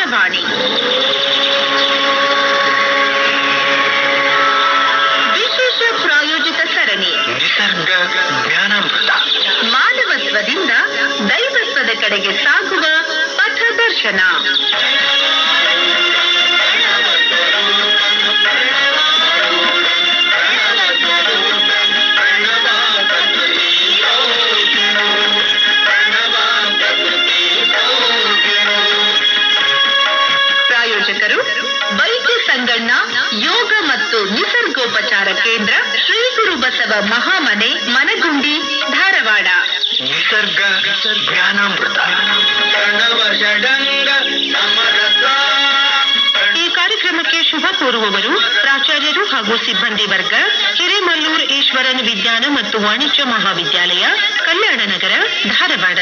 ಜ್ಞಾನವಾಣಿ. ವಿಶೇಷ ಪ್ರಾಯೋಜಿತ ಸರಣಿ ನಿಸರ್ಗ ಜ್ಞಾನಾಮೃತ. ಮಾನವತ್ವದಿಂದ ದೈವತ್ವದ ಕಡೆಗೆ ಸಾಗುವ ಪಥದರ್ಶನ. ಪ್ರಾಯೋಜಕರು ವೈದ್ಯ ಸಂಗಣ್ಣ ಯೋಗ ಮತ್ತು ನಿಸರ್ಗೋಪಚಾರ ಕೇಂದ್ರ, ಶ್ರೀ ಗುರು ಬಸವ ಮಹಾಮನೆ, ಮನಗುಂಡಿ, ಧಾರವಾಡ. ನಿಸರ್ಗ ಜ್ಞಾನಾಮೃತ. ಈ ಕಾರ್ಯಕ್ರಮಕ್ಕೆ ಶುಭ ಕೋರುವವರು ಪ್ರಾಚಾರ್ಯರು ಹಾಗೂ ಸಿಬ್ಬಂದಿ ವರ್ಗ, ಹಿರೇಮಲ್ಲೂರು ಈಶ್ವರನ್ ವಿಜ್ಞಾನ ಮತ್ತು ವಾಣಿಜ್ಯ ಮಹಾವಿದ್ಯಾಲಯ, ಕಲ್ಯಾಣ ನಗರ, ಧಾರವಾಡ.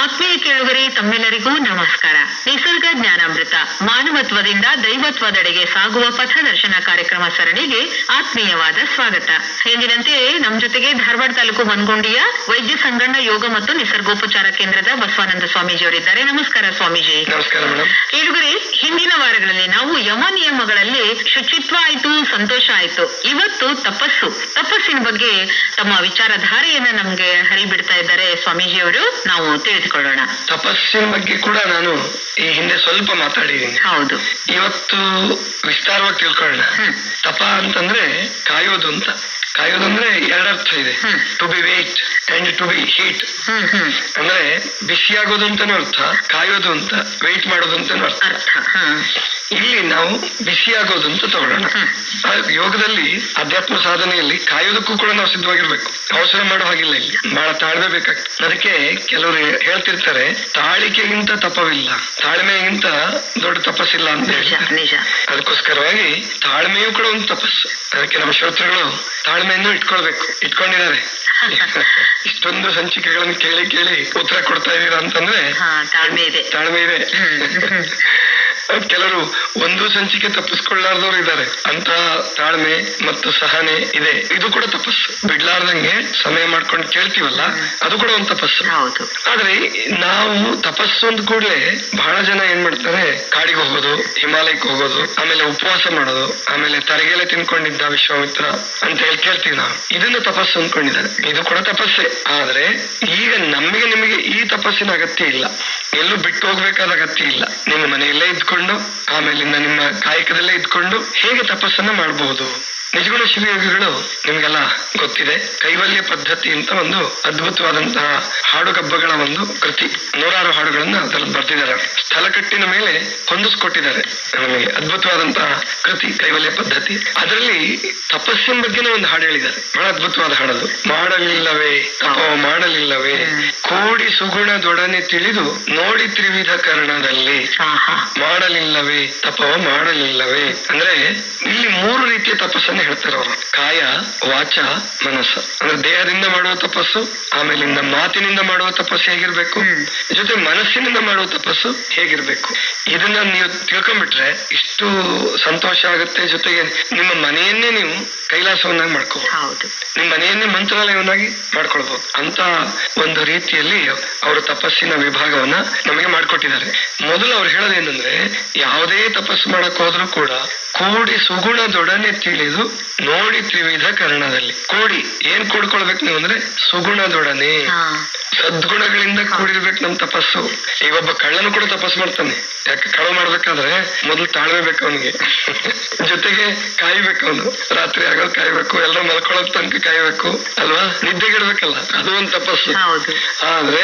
ಆತ್ಮೀಯ ಕೇಳುಗರೆ, ತಮ್ಮೆಲ್ಲರಿಗೂ ನಮಸ್ಕಾರ. ನಿಸರ್ಗ ಜ್ಞಾನಾಮೃತ, ಮಾನವತ್ವದಿಂದ ದೈವತ್ವದೆಡೆಗೆ ಸಾಗುವ ಪಥದರ್ಶನ ಕಾರ್ಯಕ್ರಮ ಸರಣಿಗೆ ಆತ್ಮೀಯವಾದ ಸ್ವಾಗತ. ಎಂದಿನಂತೆ ನಮ್ಮ ಜೊತೆಗೆ ಧಾರವಾಡ ತಾಲೂಕು ಮನಗುಂಡಿಯ ವೈದ್ಯ ಸಂಗಣ್ಣ ಯೋಗ ಮತ್ತು ನಿಸರ್ಗೋಪಚಾರ ಕೇಂದ್ರದ ಬಸವಾನಂದ ಸ್ವಾಮೀಜಿಯವರಿದ್ದಾರೆ. ನಮಸ್ಕಾರ ಸ್ವಾಮೀಜಿ. ನಮಸ್ಕಾರ ಮೇಡಮ್. ಕೇಳುಗರೆ, ಹಿಂದಿನ ವಾರಗಳಲ್ಲಿ ನಾವು ಯಮ ನಿಯಮಗಳಲ್ಲಿ ಶುಚಿತ್ವ ಆಯ್ತು, ಸಂತೋಷ ಆಯ್ತು. ಇವತ್ತು ತಪಸ್ಸಿನ ಬಗ್ಗೆ ತಮ್ಮ ವಿಚಾರಧಾರೆಯನ್ನ ನಮ್ಗೆ ಹರಿಬಿಡ್ತಾ ಇದ್ದಾರೆ ಸ್ವಾಮೀಜಿಯವರು. ನಾವು ತಿಳಿದುಕೊಳ್ಳೋಣ. ತಪಸ್ಸಿನ ಬಗ್ಗೆ ಕೂಡ ನಾನು ಈ ಹಿಂದೆ ಸ್ವಲ್ಪ ಮಾತಾಡಿದ್ದೀನಿ. ಹೌದು. ಇವತ್ತು ವಿಸ್ತಾರವಾಗಿ ತಿಳ್ಕೊಳ್ಳೋಣ. ತಪ ಅಂತಂದ್ರೆ ಕಾಯೋದು ಅಂತ. ಕಾಯೋದು ಅಂದ್ರೆ ಎರಡರ್ಥ ಇದೆ. To be wait and to be heat. ಅಂದ್ರೆ ಬಿಸಿಯಾಗೋದು ಅಂತಾನು ಅರ್ಥ, ಕಾಯೋದು ಅಂತ, ವೇಟ್ ಮಾಡೋದು ಅಂತಾನು ಅರ್ಥ. ಇಲ್ಲಿ ನಾವು ಬಿಸಿಯಾಗೋದು ಅಂತ ತಗೊಳ್ಳೋಣ. ಯೋಗದಲ್ಲಿ, ಅಧ್ಯಾತ್ಮ ಸಾಧನೆಯಲ್ಲಿ ಕಾಯೋದಕ್ಕೂ ಕೂಡ ನಾವು ಸಿದ್ಧವಾಗಿರ್ಬೇಕು. ಅವಸರ ಮಾಡೋ ಹಾಗಿಲ್ಲ. ಇಲ್ಲಿ ಬಹಳ ತಾಳ್ಮೆ ಬೇಕಾಗ್ತದೆ. ಅದಕ್ಕೆ ಕೆಲವರು ಹೇಳ್ತಿರ್ತಾರೆ, ತಾಳಿಕೆಗಿಂತ ತಪವಿಲ್ಲ, ತಾಳ್ಮೆಗಿಂತ ದೊಡ್ಡ ತಪಸ್ಸಿಲ್ಲ ಅಂತ ಹೇಳಿ. ಅದಕ್ಕೋಸ್ಕರವಾಗಿ ತಾಳ್ಮೆಯೂ ಕೂಡ ಒಂದು ತಪಸ್ಸು. ಅದಕ್ಕೆ ನಮ್ಮ ಶ್ರೋತೃಗಳು ತಾಳ್ಮೆಯನ್ನು ಇಟ್ಕೊಂಡಿದ್ದಾರೆ. ಇಷ್ಟೊಂದು ಸಂಚಿಕೆಗಳನ್ನು ಕೇಳಿ ಉತ್ತರ ಕೊಡ್ತಾ ಇದೀರಾ ಅಂತಂದ್ರೆ ತಾಳ್ಮೆ ಇದೆ. ಕೆಲವರು ಒಂದು ಸಂಚಿಕೆ ತಪ್ಪಿಸ್ಕೊಳ್ಳಾರ್ದವ್ರು ಇದ್ದಾರೆ. ಅಂತ ತಾಳ್ಮೆ ಮತ್ತು ಸಹನೆ ಇದೆ. ಇದು ಕೂಡ ತಪಸ್ಸು. ಬಿಡ್ಲಾರ್ದಂಗೆ ಸಮಯ ಮಾಡ್ಕೊಂಡು ಕೇಳ್ತೀವಲ್ಲ, ಅದು ಕೂಡ ಒಂದು ತಪಸ್ಸು. ಆದ್ರೆ ನಾವು ತಪಸ್ಸು ಅಂದ ಕೂಡಲೇ ಬಹಳ ಜನ ಏನ್ ಮಾಡ್ತಾರೆ, ಕಾಡಿಗೆ ಹೋಗೋದು, ಹಿಮಾಲಯಕ್ಕೆ ಹೋಗೋದು, ಆಮೇಲೆ ಉಪವಾಸ ಮಾಡೋದು, ಆಮೇಲೆ ತರಗೆಲೆ ತಿನ್ಕೊಂಡಿದ್ದ ವಿಶ್ವಾಮಿತ್ರ ಅಂತ ಹೇಳಿ ಕೇಳ್ತೀವಿ ನಾವು. ಇದನ್ನ ತಪಸ್ಸು ಅಂದ್ಕೊಂಡಿದ್ದಾರೆ. ಇದು ಕೂಡ ತಪಸ್ಸೆ. ಆದ್ರೆ ಈಗ ನಿಮಗೆ ಈ ತಪಸ್ಸಿನ ಅಗತ್ಯ ಇಲ್ಲ. ಎಲ್ಲೂ ಬಿಟ್ಟು ಹೋಗ್ಬೇಕಾದ ಅಗತ್ಯ ಇಲ್ಲ. ನಿಮ್ಮ ಮನೆಯಲ್ಲೇ ಇದ್ಕೊಂಡು, ಆಮೇಲಿಂದ ನಿಮ್ಮ ಕಾಯಕದಲ್ಲೇ ಇದ್ಕೊಂಡು ಹೇಗೆ ತಪಸ್ಸನ್ನ ಮಾಡಬಹುದು. ನಿಜಗುಣ ಶಿವಯೋಗಿಗಳು ನಿಮ್ಗೆಲ್ಲ ಗೊತ್ತಿದೆ. ಕೈವಲ್ಯ ಪದ್ಧತಿ ಅಂತ ಒಂದು ಅದ್ಭುತವಾದಂತಹ ಹಾಡುಗಬ್ಬಗಳ ಒಂದು ಕೃತಿ. 106 ಹಾಡುಗಳನ್ನ ಅದ್ರಲ್ಲಿ ಬರ್ತಿದ್ದಾರೆ. ಸ್ಥಳಕಟ್ಟಿನ ಮೇಲೆ ಹೊಂದಿಸ್ಕೊಟ್ಟಿದ್ದಾರೆ ನಮಗೆ. ಅದ್ಭುತವಾದಂತಹ ಕೃತಿ ಕೈವಲ್ಯ ಪದ್ಧತಿ. ಅದರಲ್ಲಿ ತಪಸ್ಸಿನ ಬಗ್ಗೆನೇ ಒಂದು ಹಾಡು ಹೇಳಿದ್ದಾರೆ. ಬಹಳ ಅದ್ಭುತವಾದ ಹಾಡದು. ಮಾಡಲಿಲ್ಲವೇ ತಪವ ಮಾಡಲಿಲ್ಲವೇ, ಕೂಡಿ ಸುಗುಣದೊಡನೆ ತಿಳಿದು ನೋಡಿ ತ್ರಿವಿಧ ಕರ್ಣದಲ್ಲಿ. ಮಾಡಲಿಲ್ಲವೇ ತಪವ ಮಾಡಲಿಲ್ಲವೇ ಅಂದ್ರೆ ಇಲ್ಲಿ 3 ರೀತಿಯ ತಪಸ್ಸನ್ನು ಹೇಳ್ತಾರೆ ಅವರು. ಕಾಯ, ವಾಚ, ಮನಸ್ಸ. ಅಂದ್ರೆ ದೇಹದಿಂದ ಮಾಡುವ ತಪಸ್ಸು, ಆಮೇಲಿಂದ ಮಾತಿನಿಂದ ಮಾಡುವ ತಪಸ್ಸು ಹೇಗಿರ್ಬೇಕು, ಜೊತೆ ಮನಸ್ಸಿನಿಂದ ಮಾಡುವ ತಪಸ್ಸು ಹೇಗಿರ್ಬೇಕು. ಇದನ್ನ ನೀವು ತಿಳ್ಕೊಂಡ್ಬಿಟ್ರೆ ಇಷ್ಟು ಸಂತೋಷ ಆಗುತ್ತೆ. ಜೊತೆಗೆ ನಿಮ್ಮ ಮನೆಯನ್ನೇ ನೀವು ಕೈಲಾಸವನ್ನಾಗಿ ಮಾಡ್ಕೋಬಹುದು. ನಿಮ್ಮ ಮನೆಯನ್ನೇ ಮಂತ್ರಾಲಯವನ್ನಾಗಿ ಮಾಡ್ಕೊಳ್ಬಹುದು. ಅಂತ ಒಂದು ರೀತಿಯಲ್ಲಿ ಅವರು ತಪಸ್ಸಿನ ವಿಭಾಗವನ್ನ ನಮಗೆ ಮಾಡ್ಕೊಟ್ಟಿದ್ದಾರೆ. ಮೊದಲು ಅವ್ರು ಹೇಳೋದೇನಂದ್ರೆ, ಯಾವುದೇ ತಪಸ್ಸು ಮಾಡಕ್ ಹೋದ್ರೂ ಕೂಡ ಕೂಡಿ ಸುಗುಣದೊಡನೆ ತಿಳಿದು ನೋಡಿ ತ್ರಿವಿಧ ಕರ್ಣದಲ್ಲಿ. ಕೂಡಿ ಏನ್ ಕೂಡ್ಕೊಳ್ಬೇಕು ನೀವು ಅಂದ್ರೆ ಸುಗುಣದೊಡನೆ, ಸದ್ಗುಣಗಳಿಂದ ಕೂಡಿರ್ಬೇಕು ನಮ್ ತಪಸ್ಸು. ಈಗ ಒಬ್ಬ ಕಳ್ಳನು ಕೂಡ ತಪಸ್ಸು ಮಾಡ್ತಾನೆ. ಯಾಕೆ? ಕಳ್ಳ ಮಾಡ್ಬೇಕಾದ್ರೆ ಮೊದಲು ತಾಳ್ಮೆ ಬೇಕು ಅವನಿಗೆ. ಜೊತೆಗೆ ಕಾಯ್ಬೇಕು. ಅವನು ರಾತ್ರಿ ಆಗೋದು ಕಾಯ್ಬೇಕು, ಎಲ್ಲರೂ ಮಲ್ಕೊಳ್ಳೋದ್ ತನಕ ಕಾಯ್ಬೇಕು ಅಲ್ವಾ? ನಿದ್ದೆಗಿಡ್ಬೇಕಲ್ಲ, ಅದು ಒಂದು ತಪಸ್ಸು. ಆದ್ರೆ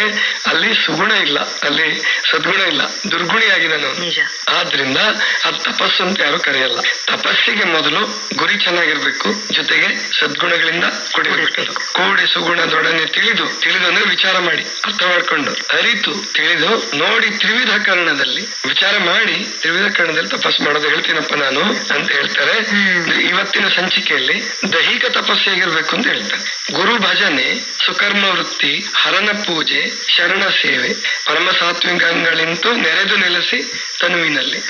ಅಲ್ಲಿ ಸುಗುಣ ಇಲ್ಲ, ಅಲ್ಲಿ ಸದ್ಗುಣ ಇಲ್ಲ, ದುರ್ಗುಣಿಯಾಗಿದ್ದಾನೆ ಅವನು. ಆದ್ರಿಂದ ಅದು ತಪಸ್ಸು ಅಂತ ಯಾರು ಕರೆಯಲ್ಲ. ತಪಸ್ಸಿಗೆ ಮೊದಲು ಗುರಿ ಚೆನ್ನಾಗಿ ಶುದ್ಧನಾಗಿರ್ಬೇಕು, ಜೊತೆಗೆ ಸದ್ಗುಣಗಳಿಂದ ಕೂಡಿರಬೇಕು. ಕೂಡಿ ಸುಗುಣದೊಡನೆ ತಿಳಿದು ಅಂದ್ರೆ ವಿಚಾರ ಮಾಡಿ, ಅರ್ಥ ಮಾಡ್ಕೊಂಡು, ಅರಿತು ತಿಳಿದು ನೋಡಿ, ತ್ರಿವಿಧ ಕರ್ಣದಲ್ಲಿ ವಿಚಾರ ಮಾಡಿ, ತ್ರಿವಿಧ ಕರ್ಣದಲ್ಲಿ ತಪಸ್ಸು ಮಾಡೋದು ಹೇಳ್ತೀನಪ್ಪ ನಾನು ಅಂತ ಹೇಳ್ತಾರೆ. ಇವತ್ತಿನ ಸಂಚಿಕೆಯಲ್ಲಿ ದೈಹಿಕ ತಪಸ್ಸು ಹೇಗಿರ್ಬೇಕು ಅಂತ ಹೇಳ್ತಾರೆ. ಗುರು ಭಜನೆ, ಸುಕರ್ಮ ವೃತ್ತಿ, ಹರನ ಪೂಜೆ, ಶರಣ ಸೇವೆ, ಪರಮ ಸಾತ್ವಿಕಗಳಿಂತೂ ನೆರೆದು ನೆಲೆಸಿ ತನುವಿನಲ್ಲಿ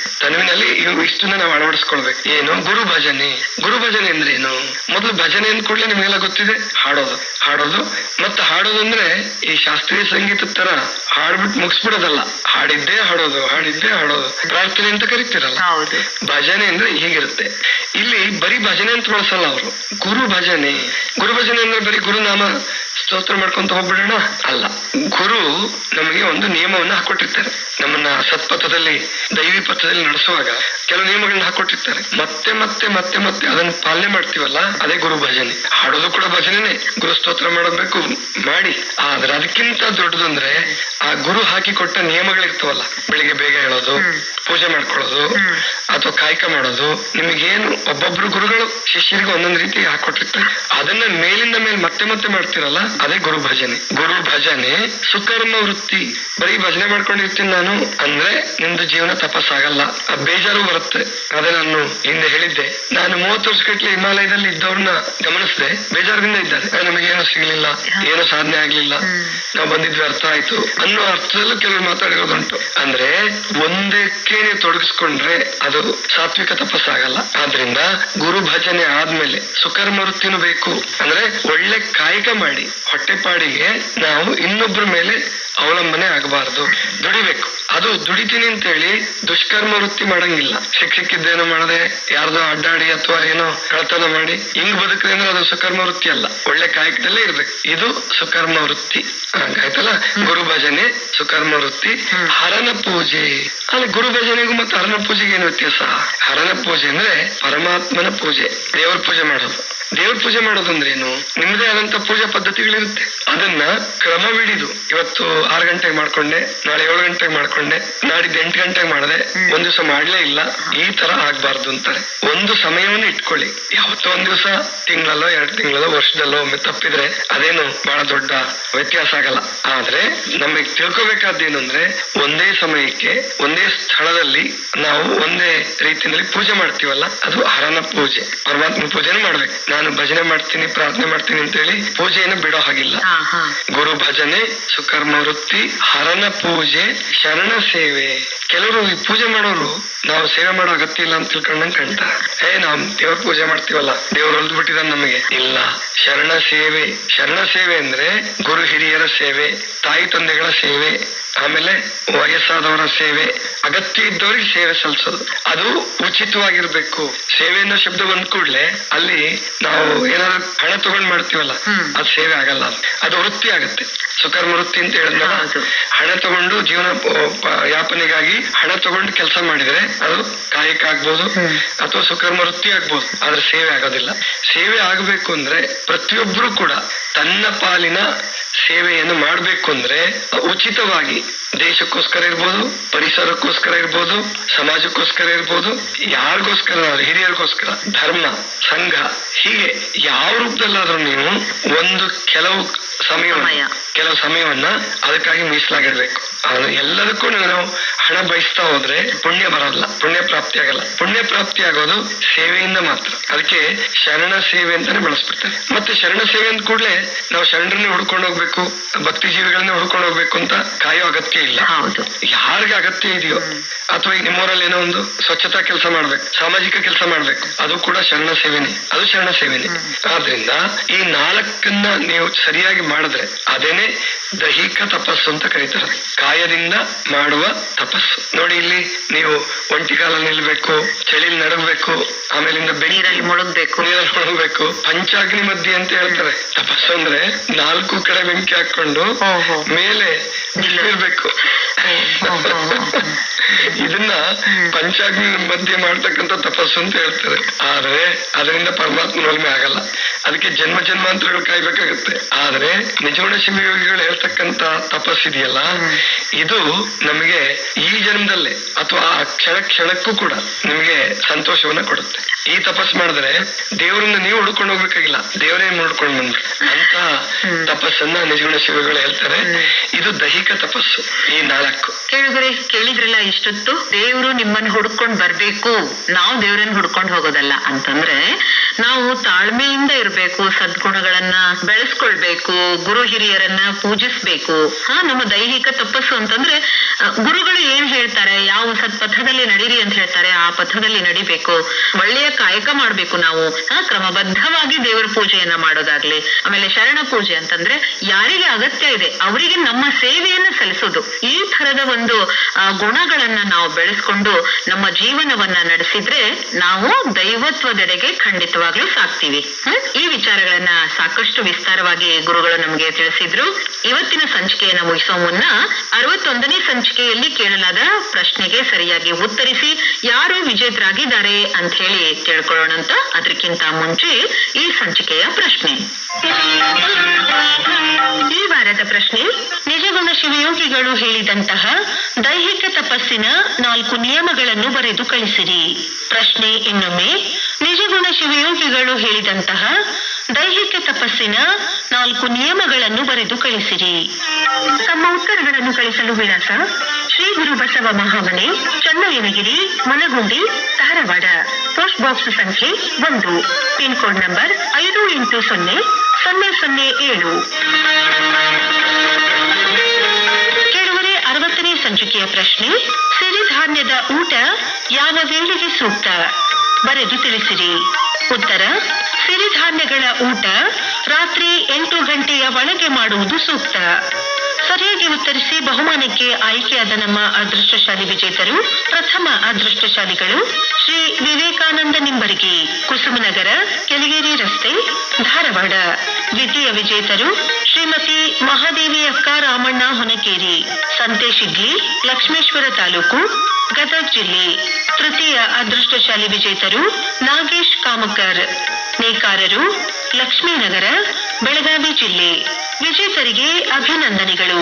ಇಷ್ಟನ್ನ ನಾವು ಅಳವಡಿಸ್ಕೊಳ್ಬೇಕು. ಏನು? ಗುರು ಭಜನೆ. ಗುರು ಭಜನೆ ಅಂದ್ರೆ ಏನು? ಮೊದಲು ಭಜನೆ ಅಂದ ಕೂಡಲೇ ನಿಮ್ಗೆಲ್ಲ ಗೊತ್ತಿದೆ, ಹಾಡೋದು ಮತ್ತೆ ಹಾಡೋದು ಅಂದ್ರೆ ಈ ಶಾಸ್ತ್ರೀಯ ಸಂಗೀತದ ತರ ಹಾಡ್ಬಿಟ್ಟು ಮುಗಿಸ್ಬಿಡೋದಲ್ಲ, ಹಾಡಿದ್ದೇ ಹಾಡೋದು ಪ್ರಾರ್ಥನೆ ಅಂತ ಕರಿತೀರಲ್ಲ. ಭಜನೆ ಅಂದ್ರೆ ಹೀಗಿರುತ್ತೆ. ಇಲ್ಲಿ ಬರೀ ಭಜನೆ ಅಂತ ಬಳಸಲ್ಲ ಅವರು, ಗುರು ಭಜನೆ ಅಂದ್ರೆ ಬರೀ ಗುರುನಾಮ ಸ್ತೋತ್ರ ಮಾಡ್ಕೊಂತ ಹೋಗ್ಬಿಡೋಣ ಅಲ್ಲ. ಗುರು ನಮಗೆ ಒಂದು ನಿಯಮವನ್ನ ಹಾಕೊಟ್ಟಿರ್ತಾರೆ. ನಮ್ಮನ್ನ ಸತ್ಪಥದಲ್ಲಿ, ದೈವಿ ಪಥದಲ್ಲಿ ನಡೆಸುವಾಗ ಕೆಲವು ನಿಯಮಗಳನ್ನ ಹಾಕೊಟ್ಟಿರ್ತಾರೆ. ಮತ್ತೆ ಮತ್ತೆ ಮತ್ತೆ ಮತ್ತೆ ಅದನ್ನ ಪಾಲನೆ ಮಾಡ್ತೀವಲ್ಲ, ಅದೇ ಗುರು ಭಜನೆ. ಹಾಡೋದು ಕೂಡ ಭಜನೆನೆ, ಗುರು ಸ್ತೋತ್ರ ಮಾಡಬೇಕು ಮಾಡಿ. ಆದ್ರೆ ಅದಕ್ಕಿಂತ ದೊಡ್ಡದಂದ್ರೆ ಆ ಗುರು ಹಾಕಿಕೊಟ್ಟ ನಿಯಮಗಳಿರ್ತವಲ್ಲ, ಬೆಳಿಗ್ಗೆ ಬೇಗ ಹೇಳೋದು, ಪೂಜೆ ಮಾಡ್ಕೊಳ್ಳೋದು ಅಥವಾ ಕಾಯಕ ಮಾಡೋದು. ನಿಮಗೇನು ಒಬ್ಬೊಬ್ರು ಗುರುಗಳು ಶಿಷ್ಯರಿಗೆ ಒಂದೊಂದು ರೀತಿ ಹಾಕೊಟ್ಟಿರ್ತಾರೆ, ಅದನ್ನ ಮೇಲಿಂದ ಮೇಲೆ ಮತ್ತೆ ಮತ್ತೆ ಮಾಡ್ತಿರಲ್ಲ, ಅದೇ ಗುರು ಭಜನೆ. ಗುರು ಭಜನೆ, ಸುಕರ್ಮ ವೃತ್ತಿ. ಬರೀ ಭಜನೆ ಮಾಡ್ಕೊಂಡಿರ್ತೀನಿ ನಾನು ಅಂದ್ರೆ ನಿಮ್ದು ಜೀವನ ತಪಸ್ಸಾಗಲ್ಲ, ಬೇಜಾರು ಬರುತ್ತೆ. ಅದೇ ನಾನು ಹಿಂದೆ ಹೇಳಿದ್ದೆ, ನಾನು 30 ವರ್ಷಗಟ್ಲೆ ಹಿಮಾಲಯದಲ್ಲಿ ಇದ್ದವ್ರನ್ನ ಗಮನಿಸಿದೆ, ಬೇಜಾರದಿಂದ ಇದ್ದಾರೆ. ನಮಗೇನು ಸಿಗ್ಲಿಲ್ಲ, ಏನು ಸಾಧನೆ ಆಗ್ಲಿಲ್ಲ, ನಾವು ಬಂದಿದ್ವಿ ಅರ್ಥ ಆಯ್ತು ಅನ್ನೋ ಅರ್ಥದಲ್ಲೂ ಕೆಲವರು ಮಾತಾಡಿರೋದುಂಟು. ಅಂದ್ರೆ ಒಂದಕ್ಕೆ ನೀವು ತೊಡಗಿಸ್ಕೊಂಡ್ರೆ ಅದು ಸಾತ್ವಿಕ ತಪಸ್ಸಾಗಲ್ಲ. ಆದ್ರಿಂದ ಗುರು ಭಜನೆ ಆದ್ಮೇಲೆ ಸುಕರ್ಮ ವೃತ್ತಿನೂ ಬೇಕು. ಅಂದ್ರೆ ಒಳ್ಳೆ ಕಾಯಕ ಮಾಡಿ ಹೊಟ್ಟೆಪಾಡಿಗೆ ನಾವು ಇನ್ನೊಬ್ಬರ ಮೇಲೆ ಅವಲಂಬನೆ ಆಗಬಾರದು, ದುಡಿಬೇಕು. ಅದು ದುಡಿತೀನಿ ಅಂತ ಹೇಳಿ ದುಷ್ಕರ್ಮ ವೃತ್ತಿ ಮಾಡಂಗಿಲ್ಲ. ಸಿಕ್ಕಿದ್ದೇನೋ ಮಾಡದೆ ಯಾರ್ದೋ ಅಡ್ಡಾಡಿ ಅಥವಾ ಏನೋ ಕಳತನ ಮಾಡಿ ಹಿಂಗ್ ಬದುಕ್ರೆ ಅಂದ್ರೆ ಅದು ಸುಕರ್ಮ ವೃತ್ತಿ ಅಲ್ಲ, ಒಳ್ಳೆ ಕಾಯಕದಲ್ಲೇ ಇರ್ಬೇಕು. ಇದು ಸುಕರ್ಮ ವೃತ್ತಿ ಆಯ್ತಲ್ಲ. ಗುರು ಭಜನೆ, ಸುಕರ್ಮ ವೃತ್ತಿ, ಹರನ ಪೂಜೆ. ಅಲ್ಲಿ ಗುರು ಭಜನೆಗೂ ಮತ್ತೆ ಹರನ ಪೂಜೆಗೆ ಏನು ವ್ಯತ್ಯಾಸ? ಹರನ ಪೂಜೆ ಅಂದ್ರೆ ಪರಮಾತ್ಮನ ಪೂಜೆ, ದೇವರ ಪೂಜೆ ಮಾಡೋದು. ದೇವ್ರ ಪೂಜೆ ಮಾಡೋದಂದ್ರೆ ಏನು? ನಿಮ್ಮದೇ ಆದಂತ ಪೂಜಾ ಪದ್ಧತಿಗಳಿರುತ್ತೆ, ಅದನ್ನ ಕ್ರಮವಿಡಿದು ಇವತ್ತು 6 ಗಂಟೆಗೆ ಮಾಡ್ಕೊಂಡೆ, ನಾಳೆ 7 ಗಂಟೆಗೆ ಮಾಡ್ಕೊಂಡೆ, ನಾಡಿದ್ದು 8 ಗಂಟೆಗೆ ಮಾಡದೆ, ಒಂದ್ ದಿವಸ ಮಾಡ್ಲೇ ಇಲ್ಲ, ಈ ತರ ಆಗ್ಬಾರ್ದು ಅಂತಾರೆ. ಒಂದು ಸಮಯವನ್ನು ಇಟ್ಕೊಳ್ಳಿ. ಯಾವತ್ತೋ ಒಂದ್ ದಿವಸ, ತಿಂಗಳಲ್ಲೋ 2 ತಿಂಗಳಲ್ಲೋ ವರ್ಷದಲ್ಲೋ ಒಮ್ಮೆ ತಪ್ಪಿದ್ರೆ ಅದೇನು ಬಹಳ ದೊಡ್ಡ ವ್ಯತ್ಯಾಸ ಆಗಲ್ಲ. ಆದ್ರೆ ನಮಗೆ ತಿಳ್ಕೊಬೇಕಾದ್ದೇನು ಅಂದ್ರೆ, ಒಂದೇ ಸಮಯಕ್ಕೆ ಒಂದೇ ಸ್ಥಳದಲ್ಲಿ ನಾವು ಒಂದೇ ರೀತಿಯಲ್ಲಿ ಪೂಜೆ ಮಾಡ್ತೀವಲ್ಲ, ಅದು ಹರನ ಪೂಜೆ. ಪರಮಾತ್ಮ ಪೂಜೆನೂ ಮಾಡ್ಬೇಕು. ನಾನು ಭಜನೆ ಮಾಡ್ತೀನಿ, ಪ್ರಾರ್ಥನೆ ಮಾಡ್ತೀನಿ ಅಂತ ಹೇಳಿ ಪೂಜೆಯನ್ನು ಬಿಡೋ ಹಾಗಿಲ್ಲ. ಗುರು ಭಜನೆ, ಸುಕರ್ಮ ವೃತ್ತಿ, ಹರನ ಪೂಜೆ, ಶರಣ ಸೇವೆ. ಕೆಲವರು ಈ ಪೂಜೆ ಮಾಡೋರು ನಾವು ಸೇವೆ ಮಾಡೋ ಅಗತ್ಯ ಇಲ್ಲ ಅಂತ ತಿಳ್ಕೊಂಡಂಗೆ ಕಾಣ್ತಾರೆ. ನಾವು ದೇವ್ರ ಪೂಜೆ ಮಾಡ್ತೀವಲ್ಲ, ದೇವ್ರು ಹೊಲ್ದು ಬಿಟ್ಟಿದ್ದಾನೆ ನಮಗೆ. ಇಲ್ಲ, ಶರಣ ಸೇವೆ. ಶರಣ ಸೇವೆ ಅಂದ್ರೆ ಗುರು ಹಿರಿಯರ ಸೇವೆ, ತಾಯಿ ತಂದೆಗಳ ಸೇವೆ, ಆಮೇಲೆ ವಯಸ್ಸಾದವರ ಸೇವೆ, ಅಗತ್ಯ ಇದ್ದವರಿಗೆ ಸೇವೆ ಸಲ್ಲಿಸೋದು. ಅದು ಉಚಿತವಾಗಿರ್ಬೇಕು. ಸೇವೆ ಅನ್ನೋ ಶಬ್ದ ಬಂದ್ ಕೂಡ್ಲೆ ಅಲ್ಲಿ ನಾವು ಏನಾದ್ರು ಹಣ ತಗೊಂಡ್ ಮಾಡ್ತೀವಲ್ಲ, ಅದು ಸೇವೆ ಆಗಲ್ಲ, ಅದು ವೃತ್ತಿ ಆಗತ್ತೆ. ಸುಕರ್ಮ ವೃತ್ತಿ ಅಂತ ಹೇಳಿದ್ರೆ ಹಣ ತಗೊಂಡು ಜೀವನ ಯಾಪನೆಗಾಗಿ ಹಣ ತಗೊಂಡು ಕೆಲಸ ಮಾಡಿದ್ರೆ ಅದು ಕಾಯಕ ಆಗ್ಬೋದು ಅಥವಾ ಸುಕರ್ಮ ವೃತ್ತಿ ಆಗ್ಬೋದು, ಆದ್ರೆ ಸೇವೆ ಆಗೋದಿಲ್ಲ. ಸೇವೆ ಆಗ್ಬೇಕು ಅಂದ್ರೆ ಪ್ರತಿಯೊಬ್ರು ಕೂಡ ತನ್ನ ಪಾಲಿನ ಸೇವೆಯನ್ನು ಮಾಡ್ಬೇಕು ಅಂದ್ರೆ ಉಚಿತವಾಗಿ, ದೇಶಕ್ಕೋಸ್ಕರ ಇರ್ಬೋದು, ಪರಿಸರಕ್ಕೋಸ್ಕರ ಇರ್ಬೋದು, ಸಮಾಜಕ್ಕೋಸ್ಕರ ಇರ್ಬೋದು, ಯಾರಿಗೋಸ್ಕರ, ಹಿರಿಯರಿಗೋಸ್ಕರ, ಧರ್ಮ, ಸಂಘ, ಹೀಗೆ ಯಾವ ರೂಪದಲ್ಲಾದ್ರೂ ನೀವು ಒಂದು ಕೆಲವು ಸಮಯವನ್ನ ಅದಕ್ಕಾಗಿ ಮೀಸಲಾಗಿಡ್ಬೇಕು. ಅದು ಎಲ್ಲದಕ್ಕೂ ನಾವು ಹಣ ಬಯಸ್ತಾ ಹೋದ್ರೆ ಪುಣ್ಯ ಬರಲ್ಲ, ಪುಣ್ಯ ಪ್ರಾಪ್ತಿ ಆಗಲ್ಲ. ಪುಣ್ಯ ಪ್ರಾಪ್ತಿ ಆಗೋದು ಸೇವೆಯಿಂದ ಮಾತ್ರ. ಅದಕ್ಕೆ ಶರಣ ಸೇವೆ ಅಂತಾನೆ ಬಳಸ್ಬಿಡ್ತಾರೆ. ಮತ್ತೆ ಶರಣ ಸೇವೆ ಅಂದ ಕೂಡಲೇ ನಾವು ಶರಣರನ್ನೇ ಹುಡ್ಕೊಂಡು ಹೋಗ್ಬೇಕು, ಭಕ್ತಿ ಜೀವಿಗಳನ್ನೇ ಹುಡ್ಕೊಂಡು ಹೋಗ್ಬೇಕು ಅಂತ ಕಾಯೋ ಅಗತ್ಯ ಇಲ್ಲ. ಯಾರಿಗೆ ಅಗತ್ಯ ಇದೆಯೋ, ಅಥವಾ ಈಗ ನಿಮ್ಮೂರಲ್ಲಿ ಏನೋ ಒಂದು ಸ್ವಚ್ಛತಾ ಕೆಲಸ ಮಾಡ್ಬೇಕು, ಸಾಮಾಜಿಕ ಕೆಲಸ ಮಾಡ್ಬೇಕು, ಅದು ಕೂಡ ಶರಣ ಸೇವೆನೆ, ಅದು ಶರಣ ಸೇವೆನೆ. ಆದ್ರಿಂದ ಈ 4ನ್ನ ನೀವು ಸರಿಯಾಗಿ ಮಾಡಿದ್ರೆ ಅದೇನೆ ದೈಹಿಕ ತಪಸ್ಸು ಅಂತ ಕರೀತಾರೆ. ಕಾಯದಿಂದ ಮಾಡುವ ತಪಸ್ಸು. ನೋಡಿ, ಇಲ್ಲಿ ನೀವು ಒಂಟಿ ಕಾಲಲ್ಲಿ ನಿಲ್ಬೇಕು, ಚಳಿಲಿ ನಡಗಬೇಕು, ಆಮೇಲಿಂದ ನೀರಲ್ಲಿ ಮುಳುಗಬೇಕು, ಪಂಚಾಗ್ನಿ ಮಧ್ಯೆ ಅಂತ ಹೇಳ್ತಾರೆ. ತಪಸ್ಸು ಅಂದ್ರೆ 4 ಕಡೆ ಬೆಂಕಿ ಹಾಕೊಂಡು ಮೇಲೆ ನಿಲ್ಲಿರ್ಬೇಕು. ಇದನ್ನ ಪಂಚಾಗ್ನಿ ಮಧ್ಯೆ ಮಾಡ್ತಕ್ಕಂಥ ತಪಸ್ಸು ಅಂತ ಹೇಳ್ತಾರೆ. ಆದ್ರೆ ಅದರಿಂದ ಪರಮಾತ್ಮ ಒಲ್ಮೆ ಆಗಲ್ಲ, ಅದಕ್ಕೆ ಜನ್ಮ ಜನ್ಮಾಂತರಗಳು ಕಾಯ್ಬೇಕಾಗತ್ತೆ. ಆದ್ರೆ ನಿಜಗುಣ ಶಿವಯೋಗಿಗಳು ಹೇಳ್ತಕ್ಕಂಥ ತಪಸ್ಸಿದೆಯಲ್ಲ, ಇದು ನಮಗೆ ಈ ಜನ್ಮದಲ್ಲೇ ಅಥವಾ ಆ ಕ್ಷಣಕ್ಕೂ ಕೂಡ ನಿಮಗೆ ಸಂತೋಷವನ್ನ ಕೊಡುತ್ತೆ. ಈ ತಪಸ್ ಮಾಡಿದ್ರೆ ದೇವರನ್ನ ನೀವು ಹುಡ್ಕೊಂಡು ಹೋಗ್ಬೇಕಾಗಿಲ್ಲ, ದೇವರೇ ಹುಡ್ಕೊಂಡು ಬಂದ್ರು ಅಂತ ತಪಸ್ಸನ್ನ ನಿಜಗುಣ ಶಿವಗಳು ಹೇಳ್ತಾರೆ. ಇದು ದೈಹಿಕ ತಪಸ್ಸು. ಈ 4 ಕೇಳಿದ್ರಲ್ಲ ಇಷ್ಟೊತ್ತು, ದೇವ್ರು ನಿಮ್ಮನ್ನ ಹುಡ್ಕೊಂಡ್ ಬರ್ಬೇಕು, ನಾವು ದೇವ್ರನ್ನ ಹುಡ್ಕೊಂಡ್ ಹೋಗೋದಲ್ಲ ಅಂತಂದ್ರೆ ನಾವು ತಾಳ್ಮೆಯಿಂದ ಇರ್ಬೇಕು, ಸದ್ಗುಣಗಳನ್ನ ಬೆಳೆಸ್ಕೊಳ್ಬೇಕು, ಗುರು ಹಿರಿಯರನ್ನ ಪೂಜಿಸ್ಬೇಕು. ನಮ್ಮ ದೈಹಿಕ ತಪಸ್ಸು ಅಂತಂದ್ರೆ ಗುರುಗಳು ಏನ್ ಹೇಳ್ತಾರೆ, ಯಾವ ಸತ್ಪಥದಲ್ಲಿ ನಡೀರಿ ಅಂತ ಹೇಳ್ತಾರೆ ಆ ಪಥದಲ್ಲಿ ನಡಿಬೇಕು, ಒಳ್ಳೆಯ ಕಾಯಕ ಮಾಡ್ಬೇಕು. ನಾವು ಕ್ರಮಬದ್ಧವಾಗಿ ದೇವರ ಪೂಜೆಯನ್ನ ಮಾಡೋದಾಗ್ಲಿ, ಆಮೇಲೆ ಶರಣ ಪೂಜೆ ಅಂತಂದ್ರೆ ಯಾರಿಗೆ ಅಗತ್ಯ ಇದೆ ಅವರಿಗೆ ನಮ್ಮ ಸೇವೆಯನ್ನ ಸಲ್ಲಿಸೋದು. ಈ ತರದ ಒಂದು ಗುಣಗಳನ್ನ ನಾವು ಬೆಳೆಸ್ಕೊಂಡು ನಮ್ಮ ಜೀವನವನ್ನ ನಡೆಸಿದ್ರೆ ನಾವು ದೈವತ್ವದೆಡೆಗೆ ಖಂಡಿತವಾಗ್ಲೂ ಸಾಕ್ತೀವಿ. ಈ ವಿಚಾರಗಳನ್ನ ಸಾಕಷ್ಟು ವಿಸ್ತಾರವಾಗಿ ಗುರುಗಳು ನಮ್ಗೆ ತಿಳಿಸಿದ್ರು. ಇವತ್ತಿನ ಸಂಚಿಕೆಯನ್ನ ಮುಗಿಸೋ ಮುನ್ನ 61ನೇ ಸಂಚಿಕೆಯಲ್ಲಿ ಕೇಳಲಾದ ಪ್ರಶ್ನೆಗೆ ಸರಿಯಾಗಿ ಉತ್ತರಿಸಿ ಯಾರು ವಿಜೇತರಾಗಿದ್ದಾರೆ ಅಂತ ಹೇಳಿ ತಿಳ್ಕೊಳ್ಳೋಣಂತ. ಅದಕ್ಕಿಂತ ಮುಂಚೆ ಈ ಸಂಚಿಕೆಯ ಪ್ರಶ್ನೆ. ಈ ವಾರದ ಪ್ರಶ್ನೆ, ನಿಜಗುಣ ಶಿವಯೋಗಿಗಳು ಹೇಳಿದಂತಹ ದೈಹಿಕ ತಪಸ್ಸಿನ 4 ನಿಯಮಗಳನ್ನು ಬರೆದು ಕಳಿಸಿರಿ. ಪ್ರಶ್ನೆ ಇನ್ನೊಮ್ಮೆ, ನಿಜಗುಣ ಶಿವಯೋಗಿಗಳು ಹೇಳಿದಂತಹ ದೈಹಿಕ ತಪಸ್ಸಿನ 4 ನಿಯಮಗಳನ್ನು ಬರೆದು ಕಳಿಸಿರಿ. ತಮ್ಮ ಉತ್ತರಗಳನ್ನು ಕಳಿಸಲು ವಿಳಾಸ: ಶ್ರೀ ಗುರು ಬಸವ ಮಹಾಮನೆ, ಚನ್ನಯ್ಯನಗಿರಿ, ಮನಗುಂಡಿ, ಧಾರವಾಡ. ಪೋಸ್ಟ್ ಬಾಕ್ಸ್ ಸಂಖ್ಯೆ 1, ಪಿನ್ ಕೋಡ್ ನಂಬರ್ 580007. ಕೇಳುವರೆ 60ನೇ ಸಂಚಿಕೆಯ ಪ್ರಶ್ನೆ, ಸಿರಿಧಾನ್ಯದ ಊಟ ಯಾವ ವೇಳೆಗೆ ಸೂಕ್ತ? ಬರೆದು ತಿಳಿಸಿರಿ. ಉತ್ತರ: ಸಿರಿಧಾನ್ಯಗಳ ಊಟ ರಾತ್ರಿ 8 ಗಂಟೆಯ ಒಳಗೆ ಮಾಡುವುದು ಸೂಕ್ತ. ಸರಿಯಾಗಿ ಉತ್ತರಿಸಿ ಬಹುಮಾನಕ್ಕೆ ಆಯ್ಕೆಯಾದ ನಮ್ಮ ಅದೃಷ್ಟಶಾಲಿ ವಿಜೇತರು: ಪ್ರಥಮ ಅದೃಷ್ಟಶಾಲಿಗಳು ಶ್ರೀ ವಿವೇಕಾನಂದ ನಿಂಬರ್ಗಿ, ಕುಸುಮನಗರ, ಕೆಳಗೇರಿ ರಸ್ತೆ, ಧಾರವಾಡ. ದ್ವಿತೀಯ ವಿಜೇತರು ಶ್ರೀಮತಿ ಮಹಾದೇವಿ ಅಕ್ಕ ರಾಮಣ್ಣ ಹೊನಕೇರಿ, ಸಂತೇಶಿಗ್ಲಿ, ಲಕ್ಷ್ಮೇಶ್ವರ ತಾಲೂಕು, ಗದಗ ಜಿಲ್ಲೆ. ತೃತೀಯ ಅದೃಷ್ಟಶಾಲಿ ವಿಜೇತರು ನಾಗೇಶ್ ಕಾಮಕರ್, ನೇಕಾರರು, ಲಕ್ಷ್ಮೀನಗರ, ಬೆಳಗಾವಿ ಜಿಲ್ಲೆ. ವಿಜೇತರಿಗೆ ಅಭಿನಂದನೆಗಳು.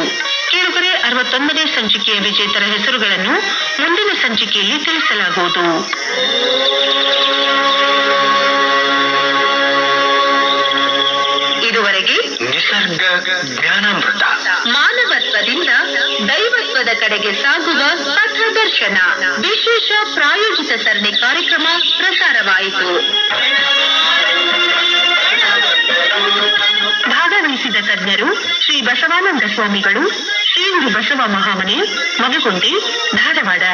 ಕೇಳುಗರೆ, 61ನೇ ಸಂಚಿಕೆಯ ವಿಜೇತರ ಹೆಸರುಗಳನ್ನು ಮುಂದಿನ ಸಂಚಿಕೆಯಲ್ಲಿ ತಿಳಿಸಲಾಗುವುದು. ಇದುವರೆಗೆ ನಿಸರ್ಗ ಜ್ಞಾನಾಮೃತ, ಮಾನವತ್ವದಿಂದ ದೈವತ್ವದ ಕಡೆಗೆ ಸಾಗುವ ಪಥದರ್ಶನ ವಿಶೇಷ ಪ್ರಾಯೋಜಿತ ಸರಣಿ ಕಾರ್ಯಕ್ರಮ ಪ್ರಸಾರವಾಯಿತು. ಭಾಗವಹಿಸಿದ ತಜ್ಞರು ಶ್ರೀ ಬಸವಾನಂದ ಸ್ವಾಮಿಗಳು, ಶ್ರೀ ಗುರು ಬಸವ ಮಹಾಮನೆ, ಮನಗುಂಡಿ, ಧಾರವಾಡ.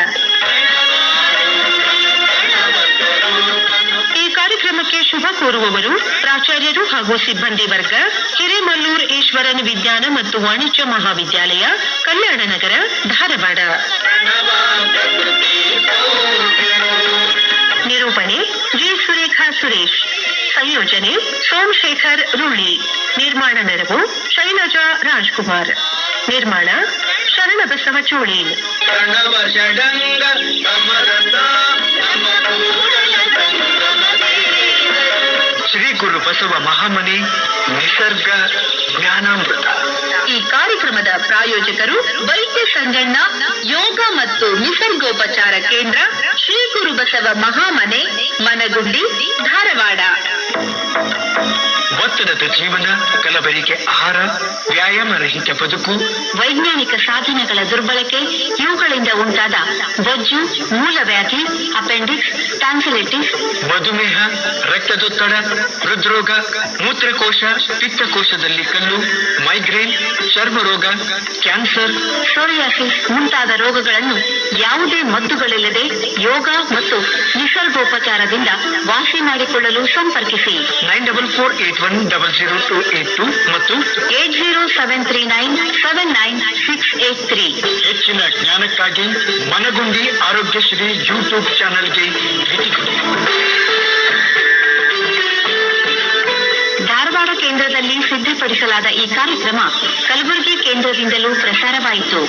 ಈ ಕಾರ್ಯಕ್ರಮಕ್ಕೆ ಶುಭ ಕೋರುವವರು ಪ್ರಾಚಾರ್ಯರು ಹಾಗೂ ಸಿಬ್ಬಂದಿ ವರ್ಗ, ಹಿರೇಮಲ್ಲೂರ್ ಈಶ್ವರನ್ ವಿಜ್ಞಾನ ಮತ್ತು ವಾಣಿಜ್ಯ ಮಹಾವಿದ್ಯಾಲಯ, ಕಲ್ಯಾಣ ನಗರ, ಧಾರವಾಡ. ನಿರೂಪಣೆ ಜಿ ಸುರೇಖಾ ಸುರೇಶ್. ಸಂಯೋಜನೆ ಸೋಮಶೇಖರ್ ರೂಳಿ. ನಿರ್ಮಾಣ ನೆರವು ಶೈಲಜಾ ರಾಜ್ಕುಮಾರ್. ನಿರ್ಮಾಣ ಶರಣಬಸವ ಚೋಳೀನ್. ಶ್ರೀ ಗುರು ಬಸವ ಮಹಾಮನೆ, ನಿಸರ್ಗ ಜ್ಞಾನಾಮೃತ. ಈ ಕಾರ್ಯಕ್ರಮದ ಪ್ರಾಯೋಜಕರು ವೈದ್ಯ ಸಂಗಣ್ಣ ಯೋಗ ಮತ್ತು ನಿಸರ್ಗೋಪಚಾರ ಕೇಂದ್ರ, ಶ್ರೀ ಗುರು ಬಸವ ಮಹಾಮನೆ, ಮನಗುಂಡಿ, ಧಾರವಾಡ. ಒತ್ತಡದ ಜೀವನ, ಕಲಬೆರಕೆ ಆಹಾರ, ವ್ಯಾಯಾಮ ರಹಿತ ಬದುಕು, ವೈಜ್ಞಾನಿಕ ಸಾಧನಗಳ ದುರ್ಬಳಕೆ, ಇವುಗಳಿಂದ ಉಂಟಾದ ಬೊಜ್ಜು, ಮೂಲವ್ಯಾಧಿ, ಅಪೆಂಡಿಕ್ಸ್, ಟ್ಯಾನ್ಸಿಲೈಟಿಸ್, ಮಧುಮೇಹ, ರಕ್ತದೊತ್ತಡ, ಹೃದ್ರೋಗ, ಮೂತ್ರಕೋಶ, ಪಿತ್ತಕೋಶದಲ್ಲಿ ಕಲ್ಲು, ಮೈಗ್ರೇನ್, ಚರ್ಮ ರೋಗ, ಕ್ಯಾನ್ಸರ್, ಸೋರಿಯಾಸಿಸ್ ಮುಂತಾದ ರೋಗಗಳನ್ನು ಯಾವುದೇ ಮದ್ದುಗಳಿಲ್ಲದೆ ಯೋಗ ಮತ್ತು ನಿಸರ್ಗೋಪಚಾರದಿಂದ ವಾಸಿ ಮಾಡಿಕೊಳ್ಳಲು ಸಂಪರ್ಕಿಸಿ. 9448100282 ಮತ್ತು 8073979683. ಹೆಚ್ಚಿನ ಜ್ಞಾನಕ್ಕಾಗಿ ಮನಗುಂಡಿ ಆರೋಗ್ಯಶ್ರೀ ಯೂಟ್ಯೂಬ್ ಚಾನೆಲ್ಗೆ ಭೇಟಿ ಕೊಡಿ. ಧಾರವಾಡ ಕೇಂದ್ರದಲ್ಲಿ ಸಿದ್ಧಪಡಿಸಲಾದ ಈ ಕಾರ್ಯಕ್ರಮ ಕಲಬುರಗಿ ಕೇಂದ್ರದಿಂದಲೂ ಪ್ರಸಾರವಾಯಿತು.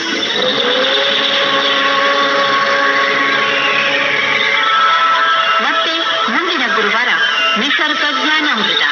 ಮತ್ತೆ ಮುಂದಿನ ಗುರುವಾರ ನಿಸರ್ಗ ಜ್ಞಾನಾಮೃತ.